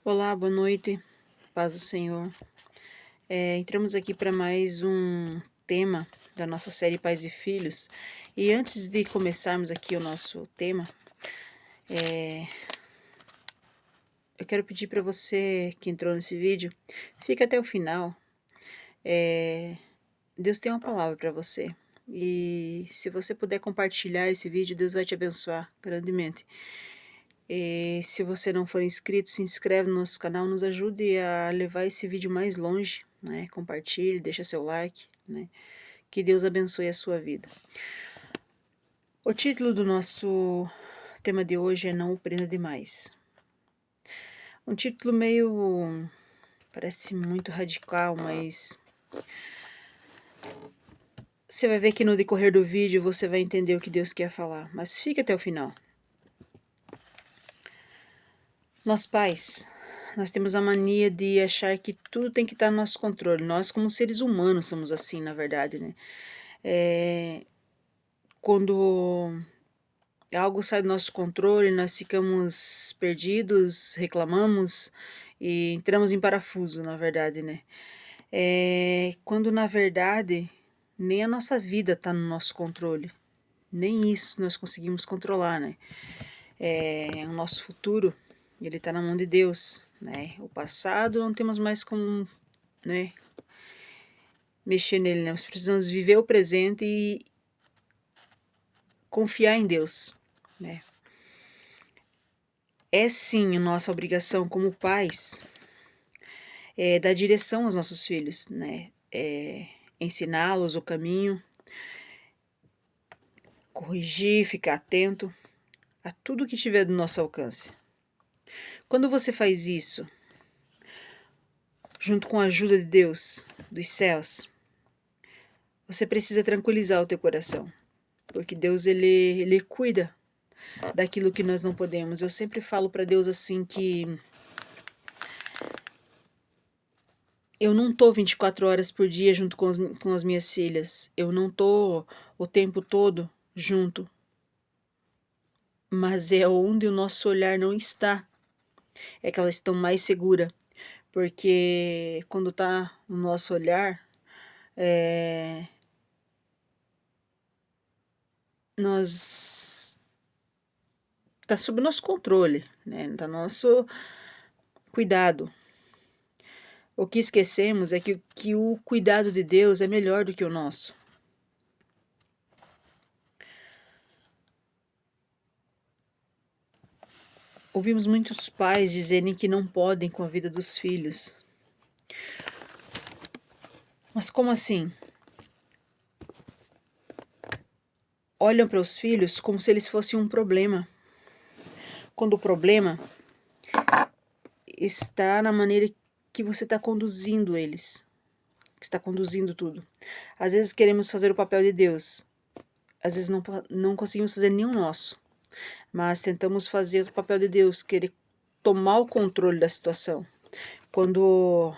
Olá, boa noite, paz do Senhor. Entramos aqui para mais um tema da nossa série Pais e Filhos. E antes de começarmos aqui o nosso tema, eu quero pedir para você que entrou nesse vídeo, fica até o final. Deus tem uma palavra para você. E se você puder compartilhar esse vídeo, Deus vai te abençoar grandemente. E se você não for inscrito, se inscreve no nosso canal, nos ajude a levar esse vídeo mais longe, né? Compartilhe, deixa seu like, né? Que Deus abençoe a sua vida. O título do nosso tema de hoje é Não o Prenda Demais. Um título meio, parece muito radical, mas você vai ver que no decorrer do vídeo você vai entender o que Deus quer falar. Mas fique até o final. Nós pais, nós temos a mania de achar que tudo tem que estar no nosso controle. Nós, como seres humanos, somos assim, na verdade, né? Quando algo sai do nosso controle, nós ficamos perdidos, reclamamos e entramos em parafuso, na verdade, né? Quando, na verdade, nem a nossa vida está no nosso controle. Nem isso nós conseguimos controlar, né? O nosso futuro, ele está na mão de Deus, né? O passado não temos mais como, né, mexer nele, né? Nós precisamos viver o presente e confiar em Deus, né? É sim a nossa obrigação como pais dar direção aos nossos filhos, né? Ensiná-los o caminho, corrigir, ficar atento a tudo que tiver do nosso alcance. Quando você faz isso, junto com a ajuda de Deus, dos céus, você precisa tranquilizar o teu coração, porque Deus ele cuida daquilo que nós não podemos. Eu sempre falo para Deus assim que eu não tô 24 horas por dia junto com as minhas filhas. Eu não tô o tempo todo junto. Mas é onde o nosso olhar não está. É que elas estão mais seguras. Porque quando tá no nosso olhar, nós tá sob nosso controle, né? Tá nosso cuidado. O que esquecemos é que o cuidado de Deus é melhor do que o nosso. Ouvimos muitos pais dizerem que não podem com a vida dos filhos. Mas como assim? Olham para os filhos como se eles fossem um problema, quando o problema está na maneira que você está conduzindo eles, que está conduzindo tudo. Às vezes queremos fazer o papel de Deus, às vezes não conseguimos fazer nenhum nosso, mas tentamos fazer o papel de Deus, querer tomar o controle da situação, quando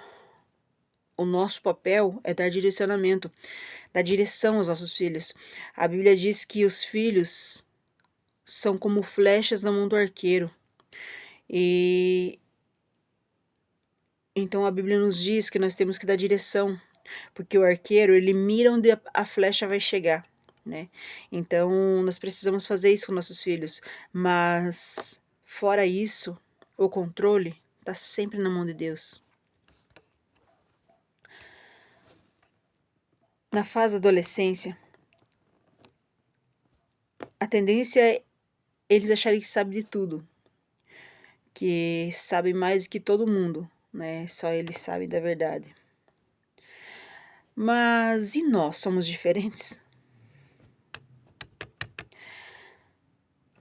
o nosso papel é dar direcionamento, dar direção aos nossos filhos. A Bíblia diz que os filhos são como flechas na mão do arqueiro. E então a Bíblia nos diz que nós temos que dar direção, porque o arqueiro, ele mira onde a flecha vai chegar, né? Então nós precisamos fazer isso com nossos filhos, mas fora isso, o controle está sempre na mão de Deus. Na fase da adolescência, a tendência é eles acharem que sabem de tudo, que sabem mais que todo mundo, né? Só eles sabem da verdade. Mas e nós somos diferentes?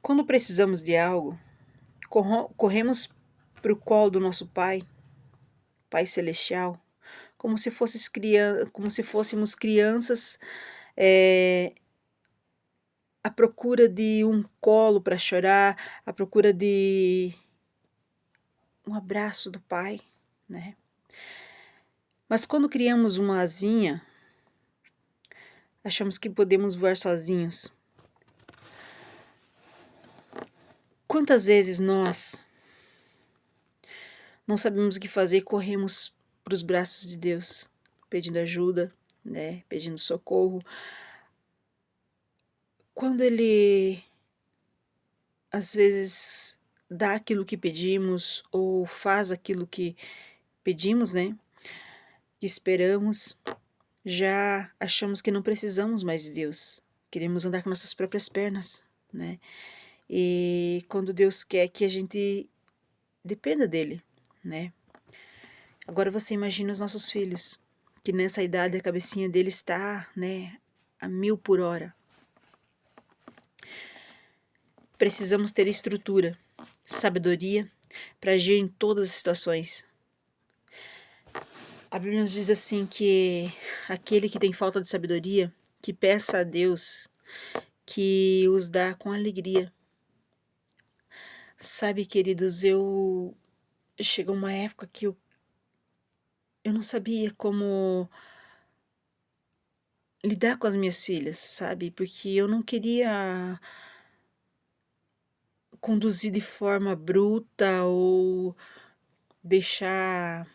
Quando precisamos de algo, corremos para o colo do nosso Pai, Pai Celestial, como se fôssemos crianças à procura de um colo para chorar, à procura de um abraço do Pai, né? Mas quando criamos uma asinha, achamos que podemos voar sozinhos. Quantas vezes nós não sabemos o que fazer, corremos para os braços de Deus, pedindo ajuda, né, pedindo socorro. Quando Ele, às vezes, dá aquilo que pedimos ou faz aquilo que pedimos, né, que esperamos, já achamos que não precisamos mais de Deus, queremos andar com nossas próprias pernas, né. E quando Deus quer que a gente dependa dele, né. Agora você imagina os nossos filhos, que nessa idade a cabecinha deles está, né, a 1000 por hora. Precisamos ter estrutura, sabedoria para agir em todas as situações. A Bíblia nos diz assim que aquele que tem falta de sabedoria, que peça a Deus, que os dá com alegria. Sabe, queridos, chegou uma época que eu não sabia como lidar com as minhas filhas, sabe, porque eu não queria conduzir de forma bruta ou deixar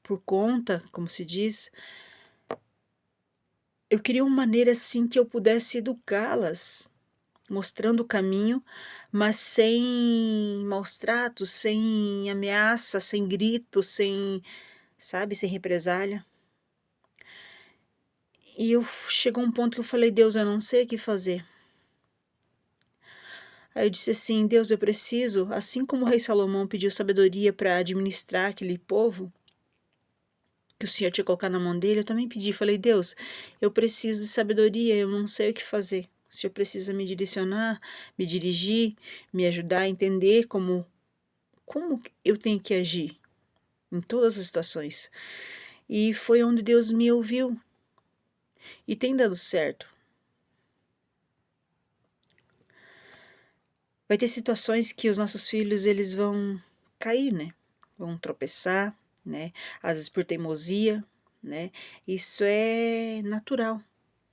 por conta, como se diz. Eu queria uma maneira, assim, que eu pudesse educá-las, mostrando o caminho, mas sem maus tratos, sem ameaça, sem grito, sem, sabe, sem represália. E chegou um ponto que eu falei: "Deus, eu não sei o que fazer". Aí eu disse assim: "Deus, eu preciso, assim como o rei Salomão pediu sabedoria para administrar aquele povo, que o Senhor tinha colocado na mão dele, eu também pedi". Falei: "Deus, eu preciso de sabedoria, eu não sei o que fazer. O Senhor precisa me direcionar, me dirigir, me ajudar a entender como eu tenho que agir em todas as situações". E foi onde Deus me ouviu e tem dado certo. Vai ter situações que os nossos filhos eles vão cair, né, vão tropeçar, né, às vezes por teimosia, né, isso é natural,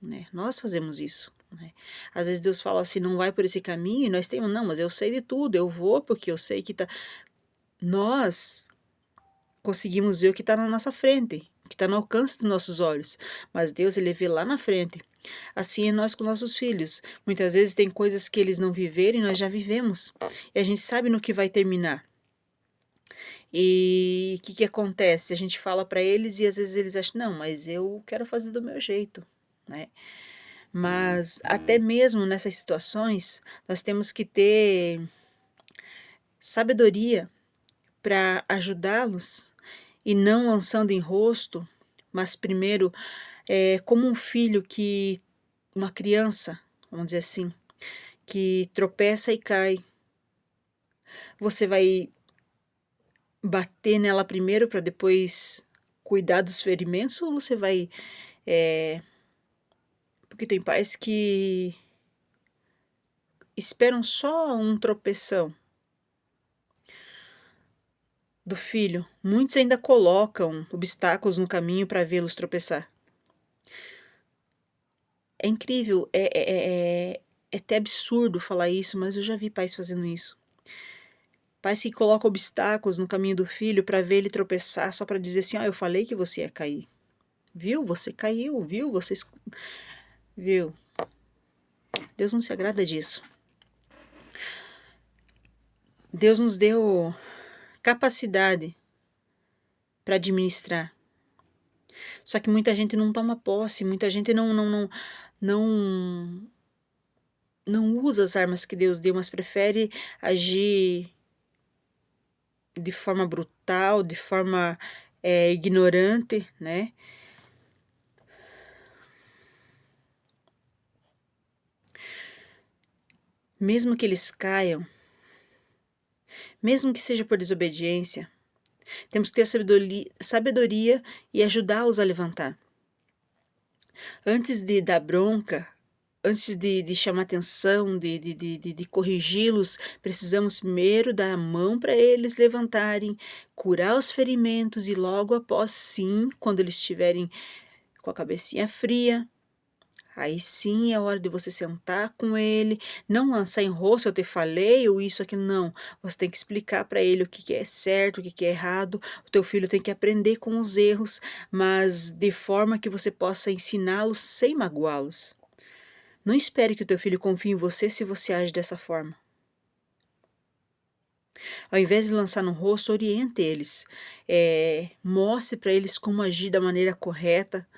né, nós fazemos isso, né. Às vezes Deus fala assim: "Não vai por esse caminho", e nós temos: "Não, mas eu sei de tudo, eu vou porque eu sei que tá". Nós conseguimos ver o que está na nossa frente, o que está no alcance dos nossos olhos, mas Deus ele vê lá na frente. Assim é nós com nossos filhos. Muitas vezes tem coisas que eles não viveram e nós já vivemos, e a gente sabe no que vai terminar. E o que que acontece? A gente fala para eles e às vezes eles acham: "Não, mas eu quero fazer do meu jeito", né. Mas até mesmo nessas situações, nós temos que ter sabedoria para ajudá-los e não lançando em rosto, mas primeiro, como um filho que uma criança, vamos dizer assim, que tropeça e cai, você vai bater nela primeiro para depois cuidar dos ferimentos ou você vai, eh porque tem pais que esperam só um tropeção do filho, muitos ainda colocam obstáculos no caminho para vê-los tropeçar. É incrível, é até absurdo falar isso, mas eu já vi pais fazendo isso. Pais que colocam obstáculos no caminho do filho para ver ele tropeçar, só para dizer assim: "Ó, eu falei que você ia cair. Viu, você caiu, viu, você viu". Deus não se agrada disso. Deus nos deu capacidade para administrar, só que muita gente não toma posse, muita gente não não usa as armas que Deus deu, mas prefere agir de forma brutal, de forma, ignorante, né. Mesmo que eles caiam, mesmo que seja por desobediência, temos que ter sabedoria e ajudá-los a levantar. Antes de dar bronca, antes de chamar atenção, de corrigi-los, precisamos primeiro dar a mão para eles levantarem, curar os ferimentos e logo após sim, quando eles estiverem com a cabecinha fria, Aí sim é hora de você sentar com ele, não lançar em rosto, eu te falei, ou isso, aquilo, não. Você tem que explicar para ele o que que é certo, o que que é errado. O teu filho tem que aprender com os erros, mas de forma que você possa ensiná-los sem magoá-los. Não espere que o teu filho confie em você se você age dessa forma. Ao invés de lançar no rosto, oriente eles. Mostre para eles como agir da maneira correta,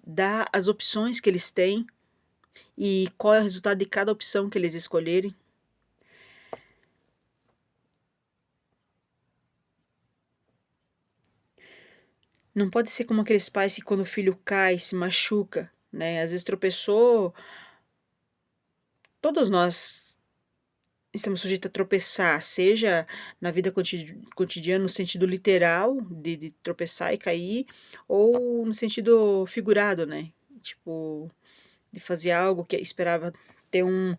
dá as opções que eles têm e qual é o resultado de cada opção que eles escolherem. Não pode ser como aqueles pais que quando o filho cai, se machuca, né, às vezes tropeçou, todos nós estamos sujeitos a tropeçar, seja na vida cotidiana no sentido literal, de tropeçar e cair, ou no sentido figurado, né, tipo, de fazer algo que esperava ter um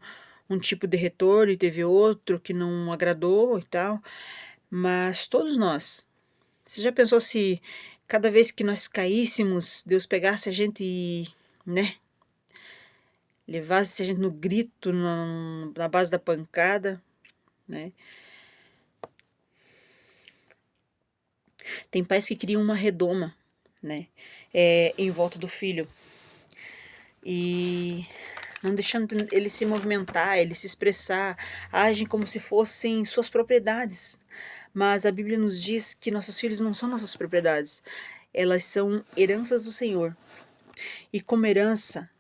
tipo de retorno e teve outro que não agradou e tal, mas todos nós. Você já pensou se cada vez que nós caíssemos, Deus pegasse a gente e, né, levasse a gente no grito, na base da pancada, né? Tem pais que criam uma redoma, né, em volta do filho e não deixando ele se movimentar, ele se expressar, agem como se fossem suas propriedades. Mas a Bíblia nos diz que nossos filhos não são nossas propriedades, elas são heranças do Senhor. E como herança,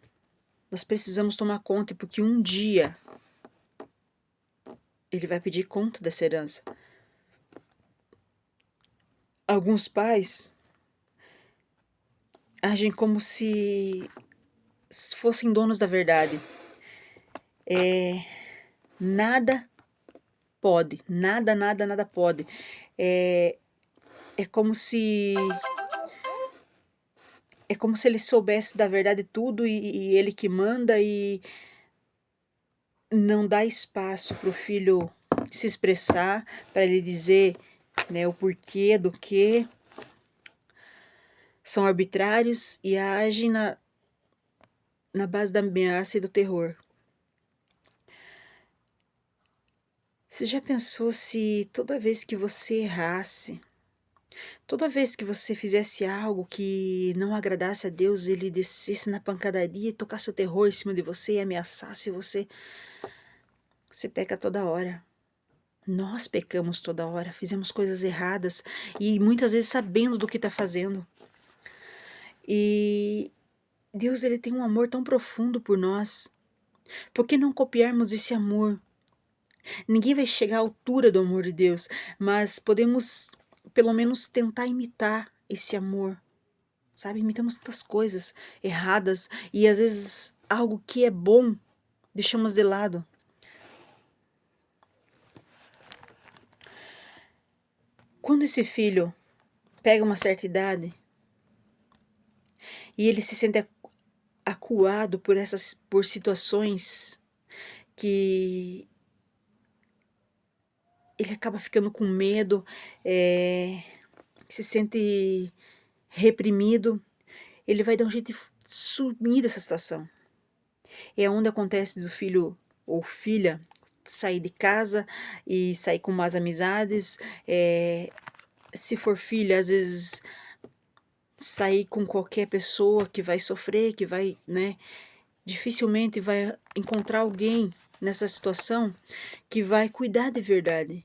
nós precisamos tomar conta, porque um dia ele vai pedir conta dessa herança. Alguns pais agem como se fossem donos da verdade. Nada pode, nada pode. É, é como se é como se ele soubesse da verdade tudo e ele que manda e não dá espaço para o filho se expressar, para ele dizer, né, o porquê do que. São arbitrários e agem na base da ameaça e do terror. Você já pensou se toda vez que você errasse, toda vez que você fizesse algo que não agradasse a Deus, ele descesse na pancadaria e tocasse o terror em cima de você e ameaçasse você? Você peca toda hora. Nós pecamos toda hora, fizemos coisas erradas e muitas vezes sabendo do que está fazendo. E Deus, ele tem um amor tão profundo por nós. Por que não copiarmos esse amor? Ninguém vai chegar à altura do amor de Deus, mas podemos pelo menos tentar imitar esse amor, sabe? Imitamos tantas coisas erradas e às vezes algo que é bom deixamos de lado. Quando esse filho pega uma certa idade e ele se sente acuado por situações que ele acaba ficando com medo, se sente reprimido, ele vai dar um jeito de sumir dessa situação. É onde acontece do filho ou filha sair de casa e sair com más amizades, se for filha, às vezes sair com qualquer pessoa que vai sofrer, que vai, né, dificilmente vai encontrar alguém nessa situação que vai cuidar de verdade.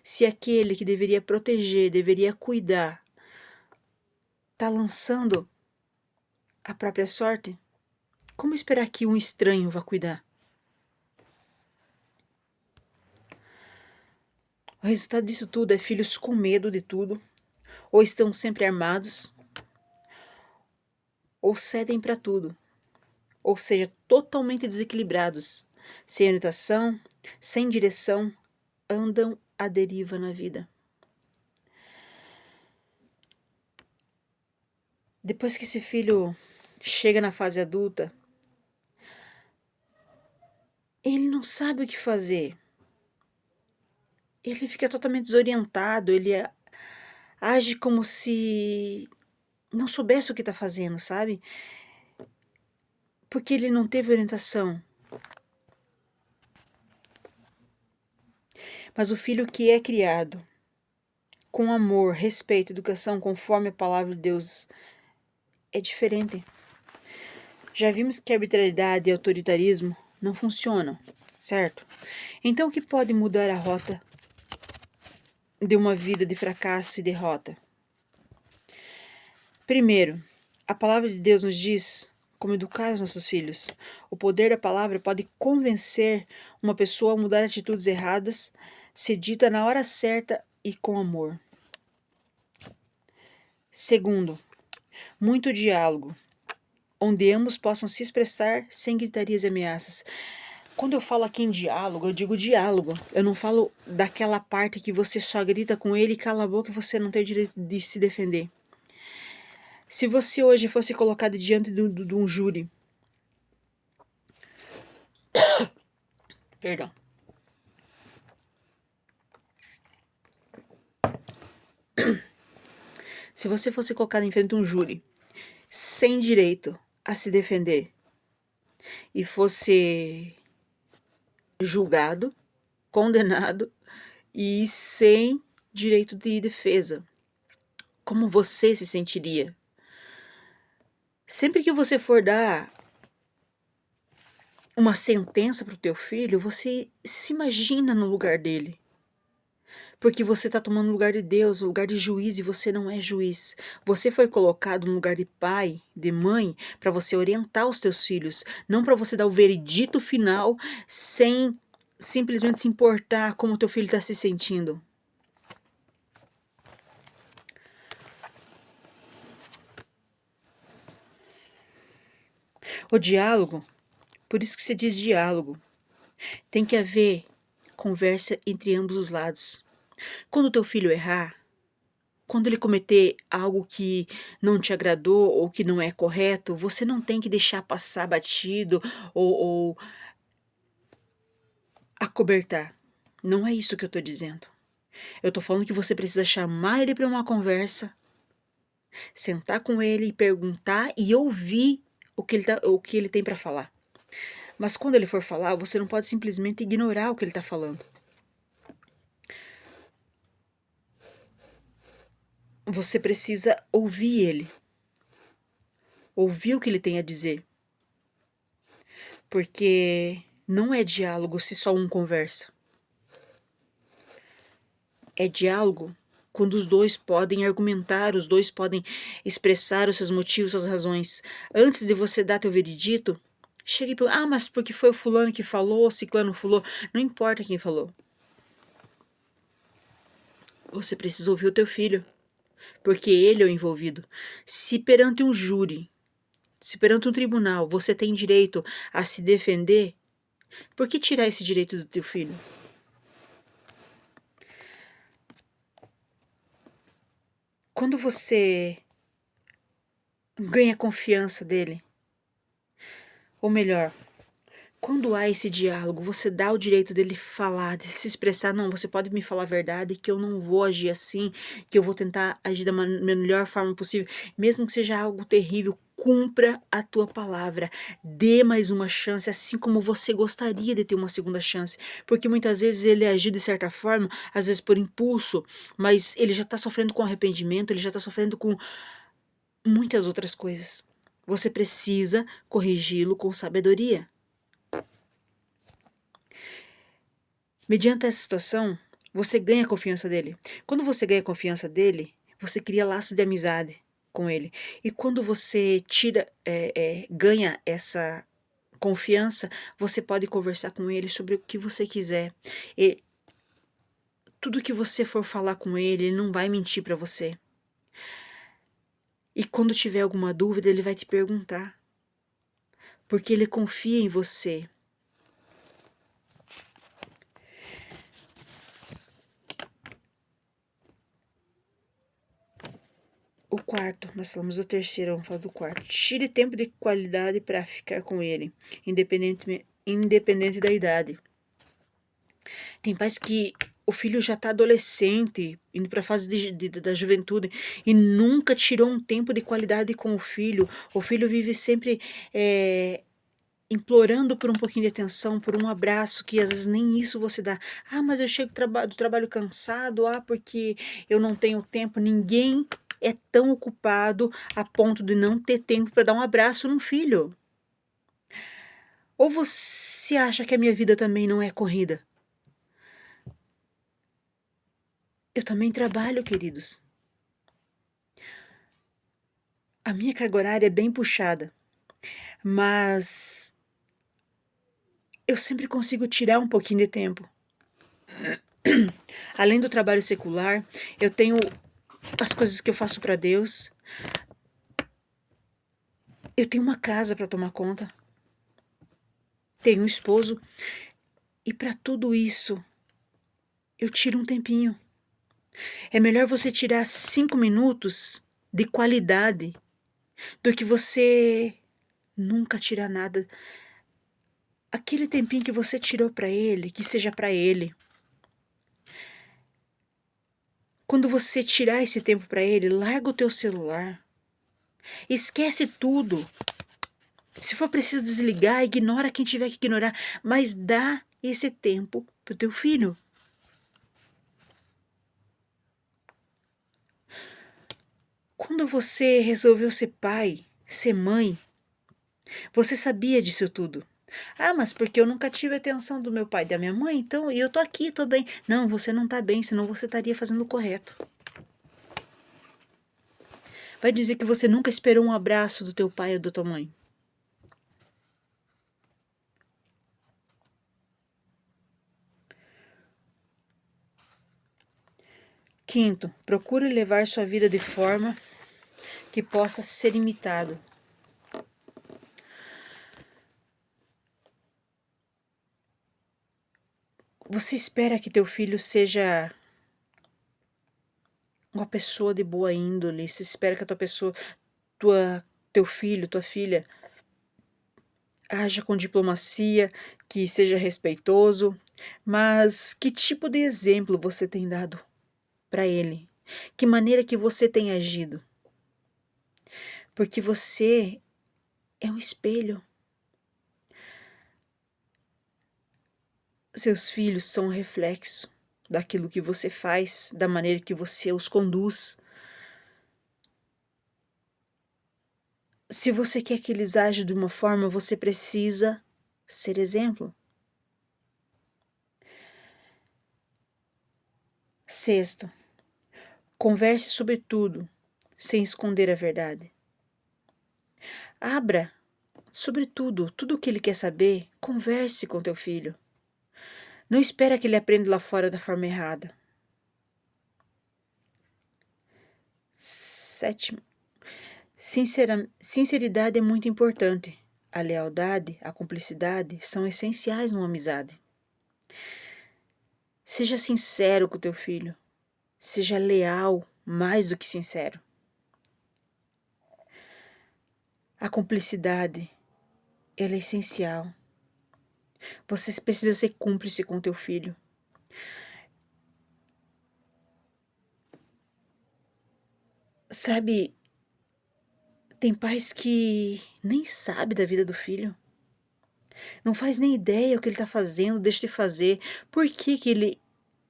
Se aquele que deveria proteger, deveria cuidar, está lançando a própria sorte, como esperar que um estranho vá cuidar? O resultado disso tudo é filhos com medo de tudo, ou estão sempre armados, ou cedem para tudo, ou seja, totalmente desequilibrados, sem orientação, sem direção, andam à deriva na vida. Depois que esse filho chega na fase adulta, ele não sabe o que fazer. Ele fica totalmente desorientado, ele age como se não soubesse o que está fazendo, sabe? porque ele não teve orientação. Mas o filho que é criado com amor, respeito, educação, conforme a palavra de Deus, é diferente. Já vimos que arbitrariedade e autoritarismo não funcionam, certo? Então, o que pode mudar a rota de uma vida de fracasso e derrota? Primeiro, a palavra de Deus nos diz como educar os nossos filhos. O poder da palavra pode convencer uma pessoa a mudar atitudes erradas, se dita na hora certa e com amor. Segundo, muito diálogo, onde ambos possam se expressar sem gritarias e ameaças. Quando eu falo aqui em diálogo, eu digo diálogo. Eu não falo daquela parte que você só grita com ele e cala a boca e você não tem o direito de se defender. Se você hoje fosse colocado diante de um júri, perdão, se você fosse colocado em frente a um júri, sem direito a se defender, e fosse julgado, condenado e sem direito de defesa, como você se sentiria? Sempre que você for dar uma sentença para o teu filho, você se imagina no lugar dele. Porque você está tomando o lugar de Deus, o lugar de juiz, e você não é juiz. Você foi colocado no lugar de pai, de mãe, para você orientar os teus filhos, não para você dar o veredito final sem simplesmente se importar como o teu filho está se sentindo. O diálogo, por isso que se diz diálogo, tem que haver conversa entre ambos os lados. Quando o teu filho errar, quando ele cometer algo que não te agradou ou que não é correto, você não tem que deixar passar batido ou acobertar. Não é isso que eu tô dizendo. Eu tô falando que você precisa chamar ele para uma conversa, sentar com ele e perguntar e ouvir o que ele tem para falar. Mas quando ele for falar, você não pode simplesmente ignorar o que ele está falando. Você precisa ouvir ele. Ouvir o que ele tem a dizer. Porque não é diálogo se só um conversa. É diálogo quando os dois podem argumentar, os dois podem expressar os seus motivos, suas razões. Antes de você dar teu veredito, chegue e mas porque foi o fulano que falou, o ciclano falou. Não importa quem falou. Você precisa ouvir o teu filho, porque ele é o envolvido. Se perante um júri, se perante um tribunal, você tem direito a se defender, por que tirar esse direito do teu filho? Quando você ganha a confiança dele, ou melhor, quando há esse diálogo, você dá o direito dele falar, de se expressar. Não, você pode me falar a verdade, que eu não vou agir assim, que eu vou tentar agir da melhor forma possível, mesmo que seja algo terrível. Cumpra a tua palavra, dê mais uma chance, assim como você gostaria de ter uma segunda chance, porque muitas vezes ele agiu de certa forma, às vezes por impulso, mas ele já está sofrendo com arrependimento, ele já está sofrendo com muitas outras coisas. Você precisa corrigi-lo com sabedoria. Mediante essa situação, você ganha a confiança dele. Quando você ganha a confiança dele, você cria laços de amizade com ele. E quando você ganha essa confiança, você pode conversar com ele sobre o que você quiser. E tudo que você for falar com ele, ele não vai mentir para você. E quando tiver alguma dúvida, ele vai te perguntar. Porque ele confia em você. O quarto, nós falamos do terceiro, vamos falar do quarto. Tire tempo de qualidade para ficar com ele, independente da idade. Tem pais que o filho já está adolescente, indo para a fase da juventude, e nunca tirou um tempo de qualidade com o filho. O filho vive sempre implorando por um pouquinho de atenção, por um abraço, que às vezes nem isso você dá. Ah, mas eu chego do trabalho cansado, porque eu não tenho tempo. Ninguém é tão ocupado a ponto de não ter tempo para dar um abraço num filho. Ou você acha que a minha vida também não é corrida? Eu também trabalho, queridos. A minha carga horária é bem puxada, mas eu sempre consigo tirar um pouquinho de tempo. Além do trabalho secular, eu tenho as coisas que eu faço para Deus. Eu tenho uma casa para tomar conta. Tenho um esposo. E para tudo isso, eu tiro um tempinho. É melhor você tirar 5 minutos de qualidade do que você nunca tirar nada. Aquele tempinho que você tirou para ele, que seja para ele. Quando você tirar esse tempo para ele, larga o teu celular. Esquece tudo. Se for preciso desligar, ignora quem tiver que ignorar, mas dá esse tempo pro teu filho. Quando você resolveu ser pai, ser mãe, você sabia disso tudo. Ah, mas porque eu nunca tive a atenção do meu pai e da minha mãe, então eu tô aqui, tô bem. Não, você não tá bem, senão você estaria fazendo o correto. Vai dizer que você nunca esperou um abraço do teu pai ou da tua mãe. Quinto, procure levar sua vida de forma que possa ser imitado. Você espera que teu filho seja uma pessoa de boa índole, você espera que a tua pessoa, teu filho, tua filha, haja com diplomacia, que seja respeitoso, mas que tipo de exemplo você tem dado para ele? Que maneira que você tem agido? Porque você é um espelho. Seus filhos são um reflexo daquilo que você faz, da maneira que você os conduz. Se você quer que eles ajam de uma forma, você precisa ser exemplo. Sexto, converse sobre tudo, sem esconder a verdade. Abra sobre tudo, tudo o que ele quer saber, converse com teu filho. Não espera que ele aprenda lá fora da forma errada. Sétimo, sinceridade é muito importante. A lealdade, a cumplicidade são essenciais numa amizade. Seja sincero com teu filho. Seja leal mais do que sincero. A cumplicidade, ela é essencial. Você precisa ser cúmplice com teu filho. Sabe, tem pais que nem sabem da vida do filho. Não faz nem ideia o que ele está fazendo, deixa de fazer. Por que que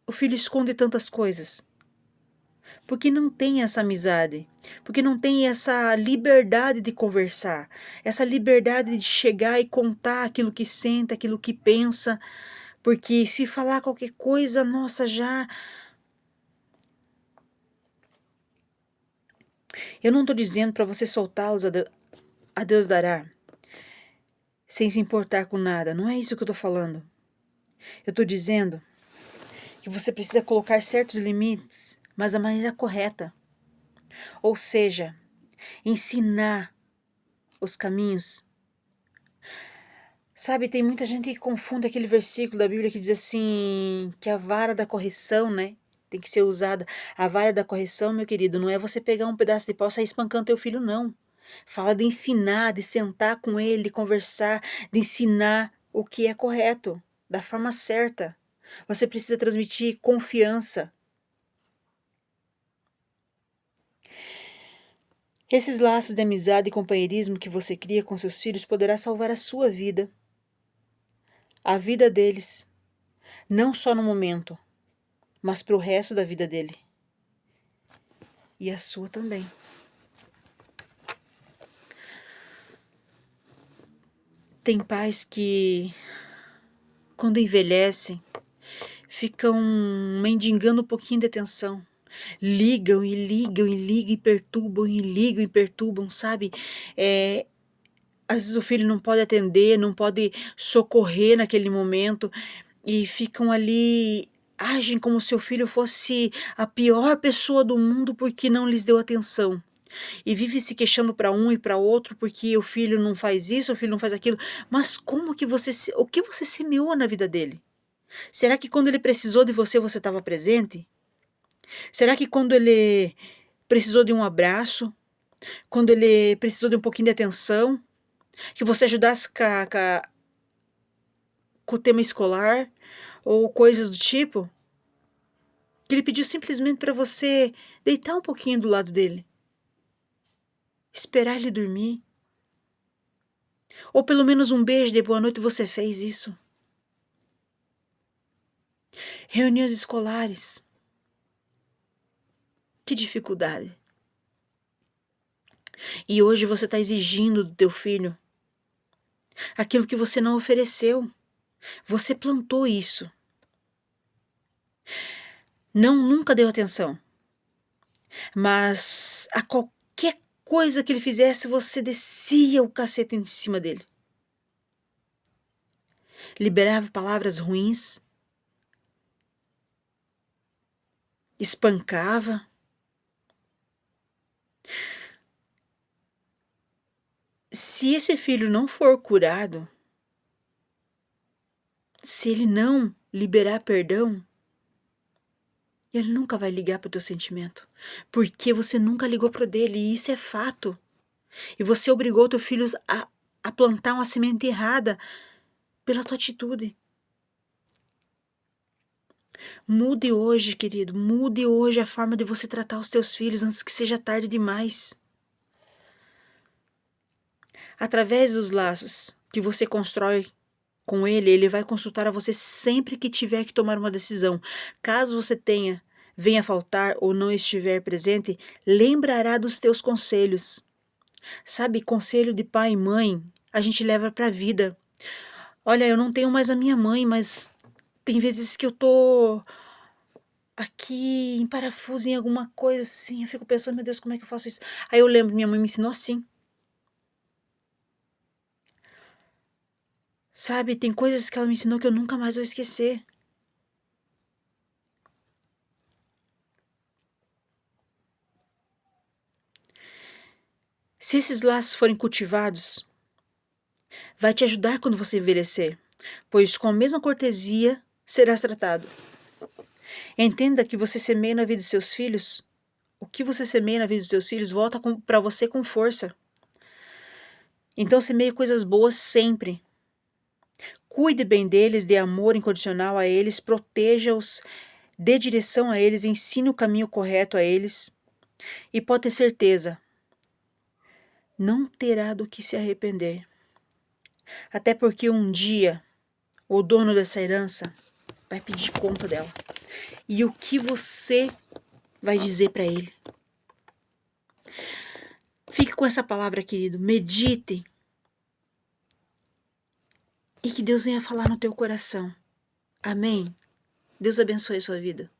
o filho esconde tantas coisas? Porque não tem essa amizade, porque não tem essa liberdade de conversar, essa liberdade de chegar e contar aquilo que sente, aquilo que pensa, porque se falar qualquer coisa, nossa, já. Eu não estou dizendo para você soltá-los a Deus dará, sem se importar com nada, não é isso que eu estou falando. Eu estou dizendo que você precisa colocar certos limites, mas da maneira correta. Ou seja, ensinar os caminhos. Sabe, tem muita gente que confunde aquele versículo da Bíblia que diz assim, que a vara da correção, né, tem que ser usada. A vara da correção, meu querido, não é você pegar um pedaço de pau e sair espancando teu filho, não. Fala de ensinar, de sentar com ele, de conversar, de ensinar o que é correto, da forma certa. Você precisa transmitir confiança. Esses laços de amizade e companheirismo que você cria com seus filhos poderá salvar a sua vida, a vida deles, não só no momento, mas para o resto da vida dele. E a sua também. Tem pais que, quando envelhecem, ficam mendigando um pouquinho de atenção. Ligam e ligam e ligam e perturbam e ligam e perturbam, sabe? Às vezes o filho não pode atender, não pode socorrer naquele momento e ficam ali, agem como se o filho fosse a pior pessoa do mundo porque não lhes deu atenção. E vive se queixando para um e para outro porque o filho não faz isso, o filho não faz aquilo. Mas como que o que você semeou na vida dele? Será que quando ele precisou de você, você estava presente? Será que quando ele precisou de um abraço, quando ele precisou de um pouquinho de atenção, que você ajudasse com o tema escolar ou coisas do tipo, que ele pediu simplesmente para você deitar um pouquinho do lado dele, esperar ele dormir, ou pelo menos um beijo de boa noite você fez isso. Reuniões escolares, que dificuldade. E hoje você está exigindo do teu filho aquilo que você não ofereceu. Você plantou isso. Não, nunca deu atenção. Mas a qualquer coisa que ele fizesse, você descia o cacete em cima dele. Liberava palavras ruins. Espancava. Se esse filho não for curado, se ele não liberar perdão, ele nunca vai ligar para o teu sentimento, porque você nunca ligou pro dele, e isso é fato. E você obrigou teu filho a plantar uma semente errada pela tua atitude. Mude hoje, querido, mude hoje a forma de você tratar os teus filhos antes que seja tarde demais. Através dos laços que você constrói com ele, ele vai consultar a você sempre que tiver que tomar uma decisão. Caso você venha faltar ou não estiver presente, lembrará dos teus conselhos. Sabe, conselho de pai e mãe, a gente leva para a vida. Olha, eu não tenho mais a minha mãe, mas tem vezes que eu tô aqui em parafuso em alguma coisa assim, eu fico pensando, meu Deus, como é que eu faço isso? Aí eu lembro, minha mãe me ensinou assim. Sabe, tem coisas que ela me ensinou que eu nunca mais vou esquecer. Se esses laços forem cultivados, vai te ajudar quando você envelhecer, pois com a mesma cortesia serás tratado. Entenda que você semeia na vida de seus filhos, o que você semeia na vida dos seus filhos volta para você com força. Então semeie coisas boas sempre. Cuide bem deles, dê amor incondicional a eles, proteja-os, dê direção a eles, ensine o caminho correto a eles. E pode ter certeza, não terá do que se arrepender. Até porque um dia o dono dessa herança vai pedir conta dela. E o que você vai dizer para ele? Fique com essa palavra, querido. Medite. E que Deus venha falar no teu coração. Amém? Deus abençoe a sua vida.